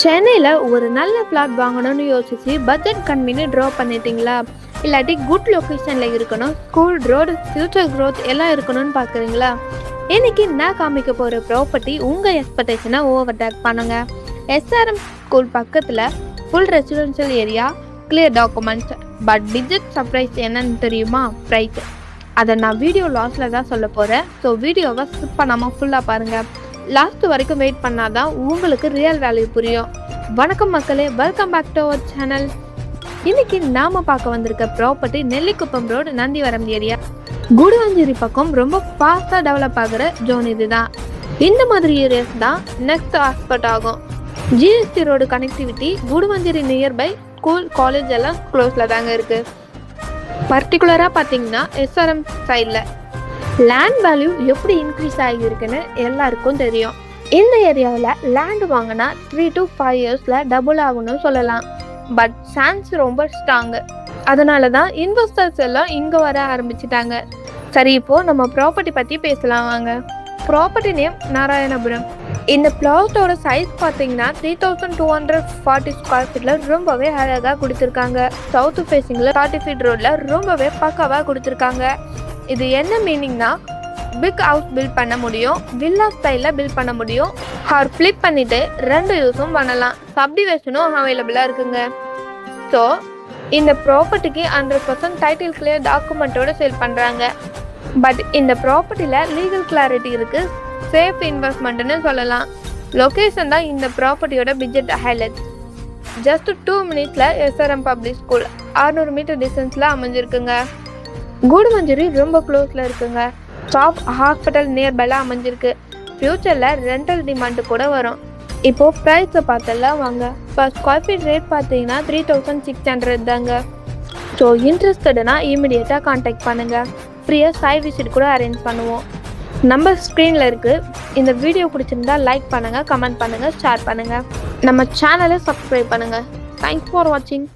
சென்னையில் ஒரு நல்ல பிளாட் வாங்கணும்னு யோசிச்சு பட்ஜெட் கம்மின்னு ட்ரா பண்ணிட்டீங்களா? இல்லாட்டி குட் லொக்கேஷனில் இருக்கணும், ஸ்கூல், ரோடு, ஃபியூச்சர் க்ரோத் எல்லாம் இருக்கணும்னு பார்க்குறீங்களா? இன்னைக்கு நான் காமிக்க போகிற ப்ராப்பர்ட்டி உங்கள் எக்ஸ்பெக்டேஷனை ஓவர் டேக் பண்ணுங்க. எஸ்ஆர்எம் ஸ்கூல் பக்கத்தில் full residential area, clear documents. But budget surprise என்னன்னு தெரியுமா? ப்ரைஸ். அதை நான் வீடியோ லாஸ்ட்டில் தான் சொல்ல போகிறேன். ஸோ வீடியோவை ஸ்கிப் பண்ணாமல் ஃபுல்லாக பாருங்கள். லாஸ்ட் வரைக்கும் வெயிட் பண்ணாதான் உங்களுக்கு ரியல் வேல்யூ புரியும். வணக்கம் மக்களே, welcome back to our channel. இன்னைக்கு நாம பார்க்க வந்திருக்க property Nellikuppam road, Nandivaram area, Guduvanchery பக்கம் ரொம்ப ஃபாஸ்ட்டாக டெவலப் ஆகிற ஜோன். இதுதான். இந்த மாதிரி ஏரியாஸ் தான் நெக்ஸ்ட் ஆஸ்பெக்ட் ஆகும். GST road connectivity, Guduvancheri nearby school, college எல்லாம் க்ளோஸில் தாங்க இருக்குது. பர்டிகுலராக பார்த்தீங்கன்னா எஸ்ஆர்எம் சைடில் லேண்ட் வேல்யூ எப்படி இன்க்ரீஸ் ஆகியிருக்குன்னு எல்லாருக்கும் தெரியும். இந்த ஏரியாவில் லேண்ட் வாங்கினா 3 to 5 இயர்ஸில் டபுள் ஆகும்னு சொல்லலாம். பட் சான்ஸ் ரொம்ப ஸ்ட்ராங்கு. அதனால தான் இன்வெஸ்டர்ஸ் எல்லாம் இங்கே வர ஆரம்பிச்சிட்டாங்க. சரி, இப்போது நம்ம ப்ராப்பர்ட்டி பற்றி பேசலாம் வாங்க. Property name Narayanapuram. இந்த பிளாட்டோட சைஸ் பார்த்தீங்கன்னா 3240 ஸ்கொயர் ஃபீட்டில் ரொம்பவே அழகாக கொடுத்துருக்காங்க. சவுத் ஃபேஸிங்கில் 30 ஃபீட் ரோடில் ரொம்பவே பக்காவாக கொடுத்துருக்காங்க. இது என்ன மீனிங்னா, பிக் ஹவுஸ் பில்ட் பண்ண முடியும், வில்லா ஸ்டைலில் பில்ட் பண்ண முடியும், ஆர் ஃப்ளிப் பண்ணிவிட்டு 2 யூஸும் பண்ணலாம். சப்டிவிஷனும் அவைலபிளாக இருக்குங்க. ஸோ இந்த ப்ராப்பர்ட்டிக்கு 100% டைட்டில் கிளியர் டாக்குமெண்ட்டோடு சேல் பண்ணுறாங்க. பட் இந்த ப்ராப்பர்ட்டியில் லீகல் கிளாரிட்டி இருக்குது, சேஃப் இன்வெஸ்ட்மெண்ட்டுன்னு சொல்லலாம். லொக்கேஷன் தான் இந்த ப்ராப்பர்ட்டியோட பட்ஜெட் ஹைலைட். ஜஸ்ட் 2 மினிட்ஸில் எஸ்ஆர்எம் பப்ளிக் ஸ்கூல் 600 மீட்டர் டிஸ்டன்ஸில் அமைஞ்சிருக்குங்க. குடுவாஞ்சேரி ரொம்ப க்ளோஸில் இருக்குங்க. ஸ்டாஃப் ஹாஸ்பிட்டல் நியர்பைலாம் அமைஞ்சிருக்கு. ஃப்யூச்சரில் ரெண்டல் டிமாண்டு கூட வரும். இப்போது ப்ரைஸை பார்த்தெல்லாம் வாங்க. பர் ஸ்கொயர் ஃபீட் ரேட் பார்த்தீங்கன்னா 3600 தாங்க. ஸோ இன்ட்ரெஸ்டட்னா இமீடியட்டாக கான்டாக்ட் பண்ணுங்கள். ஃப்ரீயாக சைட் விசிட் கூட அரேஞ்ச் பண்ணுவோம். நம்பர் ஸ்க்ரீனில் இருக்குது. இந்த வீடியோ பிடிச்சிருந்தா லைக் பண்ணுங்கள், கமெண்ட் பண்ணுங்கள், ஷேர் பண்ணுங்கள். நம்ம சேனலை சப்ஸ்கிரைப் பண்ணுங்கள். தேங்க்ஸ் ஃபார் வாட்சிங்.